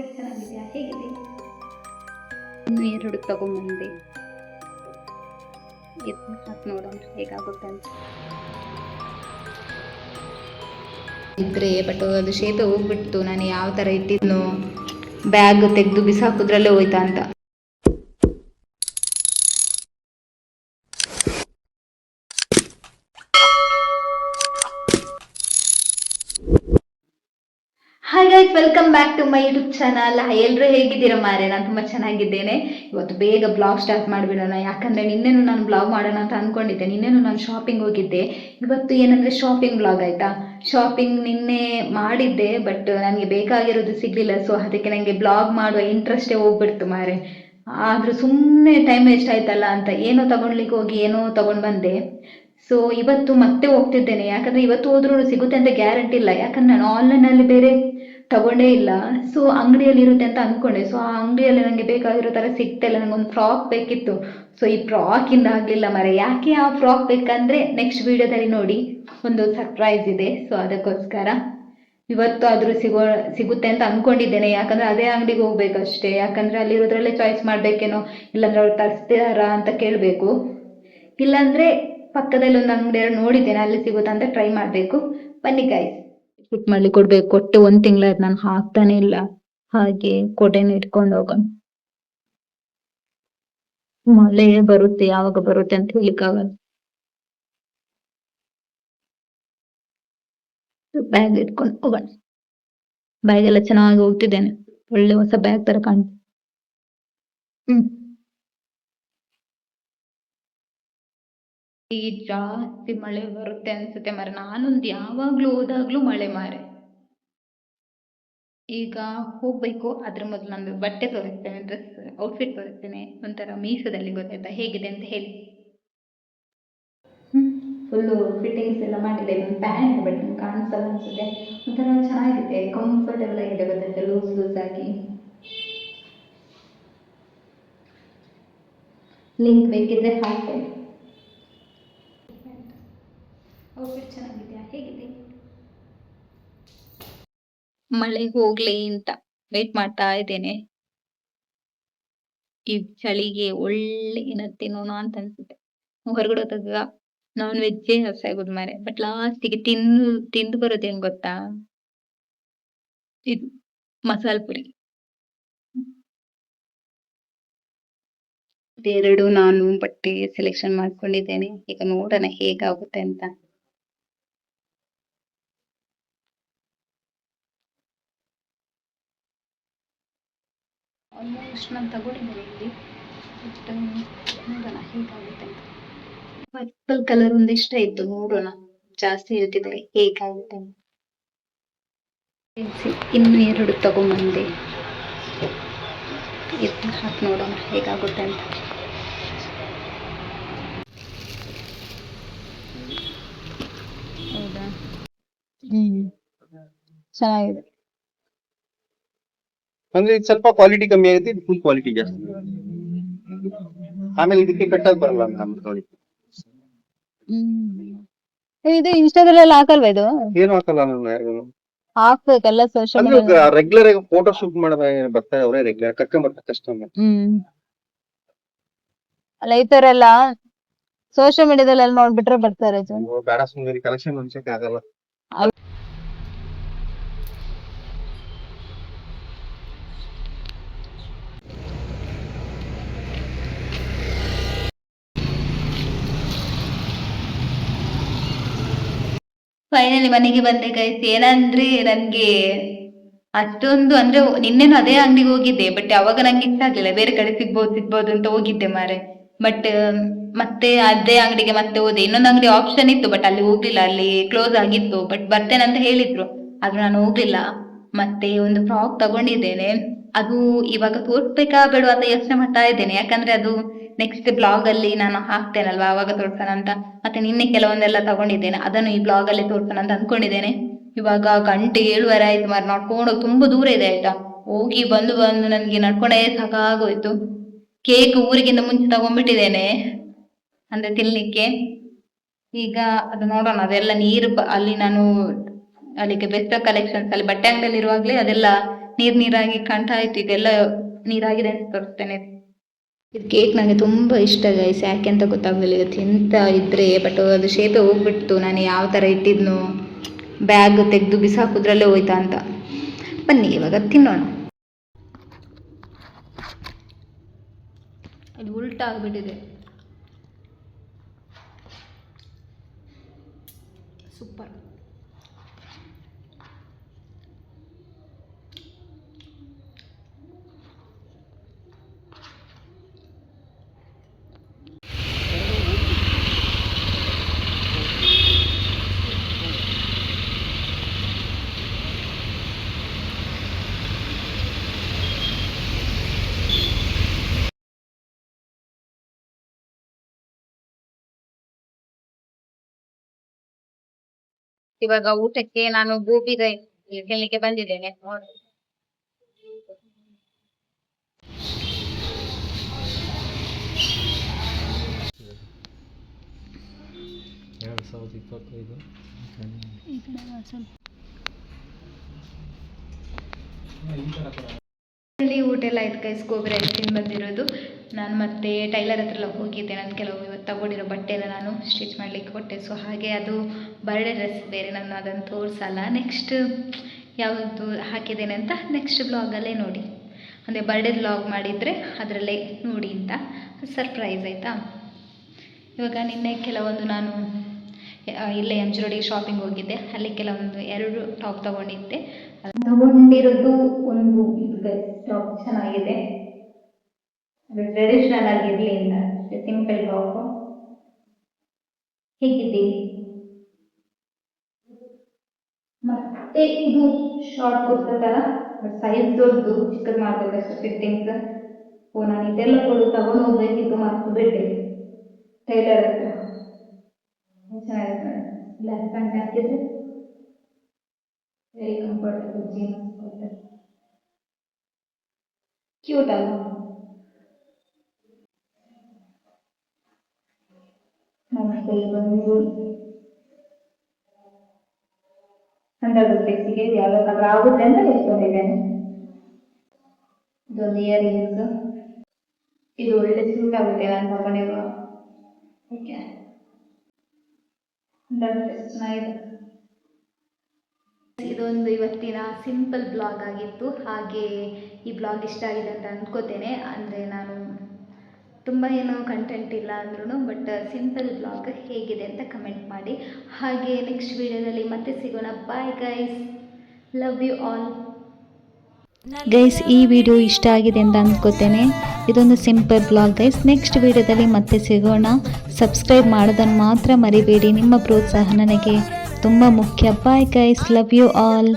Outfit ಚೆನ್ನಾಗಿದೆಯಾ, ಹೇಗಿದೆ? ಇನ್ನು 2 ತಗೊಂಬಂದೆ, ಇದನ್ನ ಹಾಕಿ ನೋಡೋಣ ಹೇಗಾಗುತ್ತೆ ಅಂತ ಇದ್ರೆ. ಬಟ್ ಅದು ಶೇಪೆ ಹೋಗ್ಬಿಟ್ಟು ನಾನು ಯಾವ ಥರ ಇಟ್ಟಿದ್ನೋ ಬ್ಯಾಗ್ ತೆಗೆದು ಬಿಸಾಕೋದ್ರಲ್ಲೇ ಹೋಯ್ತಾ ಅಂತ. Hi guys, welcome back to my YouTube channel. ಎಲ್ಲರೂ ಹೇಗಿದ್ದೀರಾ ಮಾರೆ? ನಾನು ತುಂಬ ಚೆನ್ನಾಗಿದ್ದೇನೆ. ಇವತ್ತು ಬೇಗ ಬ್ಲಾಗ್ ಸ್ಟಾರ್ಟ್ ಮಾಡಿಬಿಡೋಣ, ಯಾಕಂದರೆ ನಿನ್ನೆನೂ ನಾನು ಬ್ಲಾಗ್ ಮಾಡೋಣ ಅಂತ ಅಂದ್ಕೊಂಡಿದ್ದೆ. ನಿನ್ನೆನೂ ನಾನು ಶಾಪಿಂಗ್ ಹೋಗಿದ್ದೆ. ಇವತ್ತು ಏನಂದರೆ ಶಾಪಿಂಗ್ ಬ್ಲಾಗ್ ಆಯಿತಾ. ಶಾಪಿಂಗ್ ನಿನ್ನೆ ಮಾಡಿದ್ದೆ, ಬಟ್ ನನಗೆ ಬೇಕಾಗಿರೋದು ಸಿಗಲಿಲ್ಲ. ಸೊ ಅದಕ್ಕೆ ನನಗೆ ಬ್ಲಾಗ್ ಮಾಡುವ ಇಂಟ್ರೆಸ್ಟೇ ಹೋಗ್ಬಿಡ್ತು ಮಾರೆ. ಆದರೂ ಸುಮ್ಮನೆ ಟೈಮ್ ವೇಸ್ಟ್ ಆಯ್ತಲ್ಲ ಅಂತ ಏನೋ ತಗೊಳ್ಲಿಕ್ಕೆ ಹೋಗಿ ಏನೋ ತಗೊಂಡು ಬಂದೆ. ಸೊ ಇವತ್ತು ಮತ್ತೆ ಹೋಗ್ತಿದ್ದೇನೆ, ಯಾಕಂದರೆ ಇವತ್ತು ಹೋದ್ರೂ ಸಿಗುತ್ತೆ ಅಂತ ಗ್ಯಾರಂಟಿ ಇಲ್ಲ. ಯಾಕಂದರೆ ನಾನು ಆನ್ಲೈನಲ್ಲಿ ಬೇರೆ ತಗೊಂಡೇ ಇಲ್ಲ. ಸೊ ಅಂಗಡಿಯಲ್ಲಿ ಇರುತ್ತೆ ಅಂತ ಅಂದ್ಕೊಂಡೆ. ಸೊ ಆ ಅಂಗಡಿಯಲ್ಲಿ ನನಗೆ ಬೇಕಾಗಿರೋ ಥರ ಸಿಗ್ತಿಲ್ಲ. ನನಗೊಂದು ಫ್ರಾಕ್ ಬೇಕಿತ್ತು. ಸೊ ಈ ಫ್ರಾಕಿಂದ ಆಗಲಿಲ್ಲ ಮರೆ. ಯಾಕೆ ಆ ಫ್ರಾಕ್ ಬೇಕಂದರೆ ನೆಕ್ಸ್ಟ್ ವೀಡಿಯೋದಲ್ಲಿ ನೋಡಿ, ಒಂದು ಸರ್ಪ್ರೈಸ್ ಇದೆ. ಸೊ ಅದಕ್ಕೋಸ್ಕರ ಇವತ್ತು ಆದರೂ ಸಿಗುತ್ತೆ ಅಂತ ಅಂದ್ಕೊಂಡಿದ್ದೇನೆ. ಯಾಕಂದರೆ ಅದೇ ಅಂಗಡಿಗೆ ಹೋಗ್ಬೇಕಷ್ಟೇ. ಯಾಕಂದರೆ ಅಲ್ಲಿರೋದ್ರಲ್ಲೇ ಚಾಯ್ಸ್ ಮಾಡಬೇಕೇನೋ, ಇಲ್ಲಾಂದರೆ ಅವ್ರು ತರಿಸ್ತಾರಾ ಅಂತ ಕೇಳಬೇಕು. ಇಲ್ಲಾಂದರೆ ಪಕ್ಕದಲ್ಲಿ ಒಂದು ಅಂಗಡಿಯಲ್ಲಿ ನೋಡಿದ್ದೇನೆ, ಅಲ್ಲಿ ಸಿಗುತ್ತಾ ಅಂತ ಟ್ರೈ ಮಾಡಬೇಕು. ಬನ್ನಿ ಗೈಸ್, ಫಿಟ್ ಮಾಡ್ಲಿಕ್ಕೆ ಕೊಡ್ಬೇಕು. ಕೊಟ್ಟೆ 1 ತಿಂಗಳಾಯ್ತು, ನಾನು ಹಾಕ್ತಾನೆ ಇಲ್ಲ. ಹಾಗೆ ಕೊಡೆನ ಇಟ್ಕೊಂಡು ಹೋಗೋಣ. ಮಳೆ ಬರುತ್ತೆ, ಯಾವಾಗ ಬರುತ್ತೆ ಅಂತ ಹೇಳಿಕ್ಕಾಗಲ್ಲ. ಬ್ಯಾಗ್ ಇಟ್ಕೊಂಡು ಹೋಗೋಣ. ಬ್ಯಾಗ್ ಎಲ್ಲ ಚೆನ್ನಾಗಿ ಹೋಗ್ತಿದ್ದೇನೆ, ಒಳ್ಳೆ ಹೊಸ ಬ್ಯಾಗ್ ತರ ಕಾಣ್ತು. ಈಗ ಜಾಸ್ತಿ ಮಳೆ ಬರುತ್ತೆ ಅನ್ಸುತ್ತೆ ಮಾರೆ. ನಾನೊಂದು ಯಾವಾಗ್ಲೂ ಹೋದಾಗ್ಲೂ ಮಳೆ ಮಾರೆ. ಈಗ ಹೋಗ್ಬೇಕು, ಅದ್ರ ಮೊದಲು ನಂದು ಬಟ್ಟೆ ತೋರಿಸ್ತೇನೆ, ಡ್ರೆಸ್ ಔಟ್ಫಿಟ್ ತೋರಿಸ್ತೇನೆ. ಒಂಥರ ಮೀಶೋದಲ್ಲಿ ಗೊತ್ತಾಯ್ತಾ ಹೇಗಿದೆ ಅಂತ ಹೇಳಿ. ಫುಲ್ಲು ಫಿಟ್ಟಿಂಗ್ಸ್ ಎಲ್ಲ ಮಾಡಿದೆ. ಒಂದು ಪ್ಯಾಂಟ್, ಬಟ್ ನಿಮ್ಗೆ ಕಾಣಿಸಲ್ಲ ಅನ್ಸುತ್ತೆ. ಒಂಥರ ಚೆನ್ನಾಗಿದೆ, ಕಂಫರ್ಟೇಬಲ್ ಆಗಿದೆ ಗೊತ್ತಾಯ್ತಾ, ಲೂಸ್ ಲೂಸ್ ಆಗಿ. ಲಿಂಕ್ ಬೇಕಿದ್ರೆ ಹಾಕ್ತೇನೆ. ಔಟ್ಫಿಟ್ ಚೆನ್ನಾಗಿದೆಯಾ, ಹೇಗಿದೆ? ಮಳೆ ಹೋಗ್ಲಿ ಅಂತ ವೇಟ್ ಮಾಡ್ತಾ ಇದ್ದೇನೆ. ಈ ಚಳಿಗೆ ಒಳ್ಳೆ ಏನಾದ್ರು ತಿನ್ನೋಣ ಅಂತ ಅನ್ಸುತ್ತೆ. ಹೊರಗಡೆ ಹೋದಾಗ ನಾನ್ ವೆಜ್ಜೇ ಹಸಿ ಆಗೋದು ಮಾರೆ. ಬಟ್ ಲಾಸ್ಟಿಗೆ ತಿಂದು ಬರೋದೇನ್ ಗೊತ್ತಾ, ಇದು ಮಸಾಲ ಪುರಿ. ಇದೆರಡು ನಾನು ಬಟ್ಟೆ ಸೆಲೆಕ್ಷನ್ ಮಾಡ್ಕೊಂಡಿದ್ದೇನೆ. ಈಗ ನೋಡೋಣ ಹೇಗಾಗುತ್ತೆ ಅಂತ. ಆಲ್ಮೋಸ್ಟ್ ನಾನು ತಗೊಂಡಿದ್ದೇನೆ ಇಲ್ಲಿ. ನೋಡೋಣ ಹೇಗಾಗುತ್ತೆ ಅಂತ. ಪರ್ಪಲ್ ಕಲರ್ ಒಂದು ಇಷ್ಟ ಇತ್ತು, ನೋಡೋಣ. ಜಾಸ್ತಿ ಹೇಳ್ತಿದ್ದಾರೆ ಹೇಗಾಗುತ್ತೆ ಅಂತ. ಇನ್ನು 2 ತಗೊಂಬಂದೆ, ಇದನ್ನ ಹಾಕಿ ನೋಡೋಣ ಹೇಗಾಗುತ್ತೆ ಅಂತ. ಹೌದಾ? ಚೆನ್ನಾಗಿದೆ. ಅಂದ್ರೆ ಇದು ಸ್ವಲ್ಪ ಕ್ವಾಲಿಟಿ ಕಮ್ಮಿ ಆಗುತ್ತೆ, ಇದು ಫುಲ್ ಕ್ವಾಲಿಟಿ ಜಾಸ್ತಿ. ಆಮೇಲೆ ಇದಕ್ಕೆ ಕಟ್ಟೋದು ಬರಲ್ಲ ನಮ್ದು ಕ್ವಾಲಿಟಿ. ಇದು ಇನ್ಸ್ಟಾದಲ್ಲೆಲ್ಲ ಹಾಕಲ್ವಾ? ಇದು ಏನು ಹಾಕಲ್ಲ ನಾನು ಯಾರಿಗೂ. ಹಾಕ್ಬೇಕಲ್ಲ ಸೋಶಿಯಲ್ ಅಂದ್ರೆ ಮೀಡಿಯಾ. ರೆಗ್ಯುಲರ್ ಆಗಿ ಫೋಟೋ ಶೂಟ್ ಮಾಡೋ ಬರ್ತಾರೆ, ಅವರೇ ರೆಗ್ಯುಲರ್ ಕರ್ಕೊಂಡ್ ಬರ್ತಾರೆ ಕಸ್ಟಮರ್. ಅಲ್ಲ ಈ ತರ ಎಲ್ಲ ಸೋಶಿಯಲ್ ಮೀಡಿಯಾದಲ್ಲಿ ಎಲ್ಲ ನೋಡ್ಬಿಟ್ರೆ ಬರ್ತಾರೆ. ಬೇಡ ಸುಮ್ಮನೆ ಕಲೆಕ್ಷನ್ ಅನ್ಸಕ್ಕೆ ಆಗಲ್ಲ. ಫೈನಲಿ ಮನೆಗೆ ಬಂದೆ ಗೈಸ್. ಏನಂದ್ರೆ ನನ್ಗೆ ಅಷ್ಟೊಂದು ಅಂದ್ರೆ ನಿನ್ನೆನು ಅದೇ ಅಂಗಡಿಗೆ ಹೋಗಿದ್ದೆ, ಬಟ್ ಅವಾಗ ನಂಗೆ ಇಷ್ಟ ಆಗ್ಲಿಲ್ಲ. ಬೇರೆ ಕಡೆ ಸಿಗ್ಬೋದು ಅಂತ ಹೋಗಿದ್ದೆ ಮಾರೆ. ಬಟ್ ಮತ್ತೆ ಅದೇ ಅಂಗಡಿಗೆ ಮತ್ತೆ ಹೋದೆ. ಇನ್ನೊಂದು ಅಂಗಡಿ ಆಪ್ಷನ್ ಇತ್ತು, ಬಟ್ ಅಲ್ಲಿ ಹೋಗ್ಲಿಲ್ಲ, ಅಲ್ಲಿ ಕ್ಲೋಸ್ ಆಗಿತ್ತು. ಬಟ್ ಬರ್ತೇನೆ ಅಂತ ಹೇಳಿದ್ರು, ಆದ್ರೂ ನಾನು ಹೋಗ್ಲಿಲ್ಲ. ಮತ್ತೆ ಒಂದು ಫ್ರಾಕ್ ತಗೊಂಡಿದ್ದೇನೆ. ಅದು ಇವಾಗ ತೋರ್ಸ್ಬೇಕಾ ಬೇಡ ಅಂತ ಯೋಚನೆ ಮಾಡ್ತಾ ಇದ್ದೇನೆ. ಯಾಕಂದ್ರೆ ಅದು ನೆಕ್ಸ್ಟ್ ಬ್ಲಾಗ್ ಅಲ್ಲಿ ನಾನು ಹಾಕ್ತೇನಲ್ವಾ, ಅವಾಗ ತೋರ್ಸೋಣ ಅಂತ. ಮತ್ತೆ ನಿನ್ನೆ ಕೆಲವೊಂದೆಲ್ಲ ತಗೊಂಡಿದ್ದೇನೆ, ಅದನ್ನು ಈ ಬ್ಲಾಗ್ ಅಲ್ಲಿ ತೋರ್ಸೋಣ ಅಂತ ಅನ್ಕೊಂಡಿದ್ದೇನೆ. ಇವಾಗ ಗಂಟೆ 7:30 ಆಯ್ತು ಮಾರೆ. ನಡ್ಕೊಂಡು ತುಂಬಾ ದೂರ ಇದೆ ಆಯ್ತಾ. ಹೋಗಿ ಬಂದು ನನ್ಗೆ ನಡ್ಕೊಂಡೇ ಸಾಕಾಗೋಯ್ತು. ಕೇಕ್ ಊರಿಗಿಂತ ಮುಂಚೆ ತಗೊಂಡ್ಬಿಟ್ಟಿದ್ದೇನೆ, ಅಂದ್ರೆ ತಿನ್ಲಿಕ್ಕೆ. ಈಗ ಅದು ನೋಡೋಣ, ಅದೆಲ್ಲ ಅಲ್ಲಿ ನಾನು ಅಲ್ಲಿಗೆ ಬೆಸ್ಟ್ ಕಲೆಕ್ಷನ್ಸ್ ಅಲ್ಲಿ ಬಟ್ಟೆ ಅಂಗಡಿಯಲ್ಲಿ ಇರುವಾಗ್ಲೇ ಅದೆಲ್ಲ ನೀರಾಗಿ ಕಾಣ್ತಾ ಇತ್ತು, ಇದೆಲ್ಲ ನೀರಾಗಿದೆ ಅಂತ ತೋರಿಸ್ತೇನೆ. ಇದು ಕೇಕ್ ನನಗೆ ತುಂಬ ಇಷ್ಟ ಗೈಸ್, ಯಾಕೆ ಅಂತ ಗೊತ್ತಾಗಲಿಲ್ಲ. ಇದು ತಿಂತ ಇದ್ರೆ ಬಟ್ ಅದು ಶೇಪೆ ಹೋಗ್ಬಿಟ್ಟು ನಾನು ಯಾವ ಥರ ಇಟ್ಟಿದ್ನು, ಬ್ಯಾಗ್ ತೆಗೆದು ಬಿಸಾಕುದ್ರಲ್ಲೇ ಹೋಯ್ತಾ ಅಂತ. ಬನ್ನಿ ಇವಾಗ ತಿನ್ನೋಣ. ಇದು ಉಲ್ಟಾ ಆಗಿಬಿಟ್ಟಿದೆ. ಸೂಪರ್. ಇವಾಗ ಊಟಕ್ಕೆ ನಾನು ಗೋಬಿ ರೈಸ್ ತಿನ್ಲಿಕ್ಕೆ ಬಂದಿದ್ದೇನೆ. ಊಟ ಎಲ್ಲ ಆಯ್ತು ಗೈಸ್, ಗೋಬಿ ರೈಸ್ ತಿಂದು ಬಂದಿರೋದು. ನಾನು ಮತ್ತೆ ಟೈಲರ್ ಹತ್ರ ಎಲ್ಲ ಹೋಗಿದ್ದೆ. ನಾನು ಕೆಲವು ಇವತ್ತು ತಗೊಂಡಿರೋ ಬಟ್ಟೆ ಎಲ್ಲ ನಾನು ಸ್ಟಿಚ್ ಮಾಡಲಿಕ್ಕೆ ಕೊಟ್ಟೆ. ಸೊ ಹಾಗೆ ಅದು ಬರ್ಡೇ ಡ್ರೆಸ್ ಬೇರೆ, ನಾನು ಅದನ್ನು ತೋರಿಸಲ್ಲ. ನೆಕ್ಸ್ಟ್ ಯಾವುದು ಹಾಕಿದ್ದೇನೆ ಅಂತ ನೆಕ್ಸ್ಟ್ ಬ್ಲಾಗಲ್ಲೇ ನೋಡಿ, ಅಂದರೆ ಬರ್ಡೇ ಬ್ಲಾಗ್ ಮಾಡಿದರೆ ಅದರಲ್ಲೇ ನೋಡಿ ಅಂತ ಸರ್ಪ್ರೈಸ್ ಆಯಿತಾ. ಇವಾಗ ನಿನ್ನೆ ಕೆಲವೊಂದು ನಾನು ಇಲ್ಲೇ ಎಮ್ ಜಿ ರೋಡಿಗೆ ಶಾಪಿಂಗ್ ಹೋಗಿದ್ದೆ, ಅಲ್ಲಿ ಕೆಲವೊಂದು 2 ಟಾಪ್ ತಗೊಂಡಿದ್ದೆ. ತಗೊಂಡಿರೋದು ಒಂದು ಟಾಪ್ ಚೆನ್ನಾಗಿದೆ, ಅದು ಟ್ರೆಡಿಷನಲ್ ಆಗಿರಲಿ ಅಂತ ಅಷ್ಟೇ, ಸಿಂಪಲ್ ಟಾಪ್. ಹೇಗಿದ್ದೀವಿ. ಮತ್ತೆ ಇದು ಶಾರ್ಟ್ ಕುರ್ತಾ ಥರ, ಸೈಜ್ ದೊಡ್ಡದು, ಚಿಕ್ಕದು ಮಾಡಬೇಕಷ್ಟು ಫಿಟ್ಟಿಂಗ್ಸ್. ನಾನು ಇದೆಲ್ಲ ತಗೊಂಡು ಹೋಗ್ಬೇಕಿತ್ತು, ಮರ್ತು ಬಿಟ್ಟೆ ಟೈಲರ್ ಹತ್ರ. ಚೆನ್ನಾಗಿದೆ, ಬ್ಲ್ಯಾಕ್ ಪ್ಯಾಂಟ್ ಹಾಕಿದ್ರೆ ವೆರಿ ಕಂಫರ್ಟಬಲ್, ಜೀನ್ಸ್ ಕೊಟ್ಟರೆ ಕ್ಯೂಟ್ ಅಲ್ವಾ. ನಮಸ್ತೆ, ಬಂದು 100 ರೂಪೀಸಿಗೆ ಯಾವ ಕಲರ್ ಆಗುತ್ತೆ ಅಂತ ಎತ್ಕೊಂಡಿದ್ದೇನೆ. ಇದೊಂದು ಇಯರಿಂಗ್ಸ್, ಇದು ಒಳ್ಳೆ ಸೂಟ್ ಆಗುತ್ತೆ ನಾನು ತಗೊಂಡಿರುವ. ಓಕೆ, 100 ರೂಪೀಸ್ ಚೆನ್ನಾಗಿದೆ. ಇದೊಂದು ಇವತ್ತಿನ ಸಿಂಪಲ್ ಬ್ಲಾಗ್ ಆಗಿತ್ತು. ಹಾಗೆ ಈ ಬ್ಲಾಗ್ ಇಷ್ಟ ಆಗಿದೆ ಅಂತ ಅಂದ್ಕೋತೇನೆ. ಅಂದರೆ ನಾನು ತುಂಬ ಏನೋ ಕಂಟೆಂಟ್ ಇಲ್ಲ ಅಂದ್ರೂ ಬಟ್ ಸಿಂಪಲ್ ಬ್ಲಾಗ್ ಹೇಗಿದೆ ಅಂತ ಕಮೆಂಟ್ ಮಾಡಿ. ಹಾಗೆ ನೆಕ್ಸ್ಟ್ ವಿಡಿಯೋದಲ್ಲಿ ಮತ್ತೆ ಸಿಗೋಣ. Bye guys, love you all. Guys, ಈ ವಿಡಿಯೋ ಇಷ್ಟ ಆಗಿದೆ ಅಂತ ಅಂದ್ಕೋತೇನೆ. ಇದೊಂದು ಸಿಂಪಲ್ ಬ್ಲಾಗ್ ಗೈಸ್. ನೆಕ್ಸ್ಟ್ ವಿಡಿಯೋದಲ್ಲಿ ಮತ್ತೆ ಸಿಗೋಣ. ಸಬ್ಸ್ಕ್ರೈಬ್ ಮಾಡೋದನ್ನು ಮಾತ್ರ ಮರಿಬೇಡಿ, ನಿಮ್ಮ ಪ್ರೋತ್ಸಾಹ ನನಗೆ ತುಂಬ ಮುಖ್ಯ. Bye guys, love you all.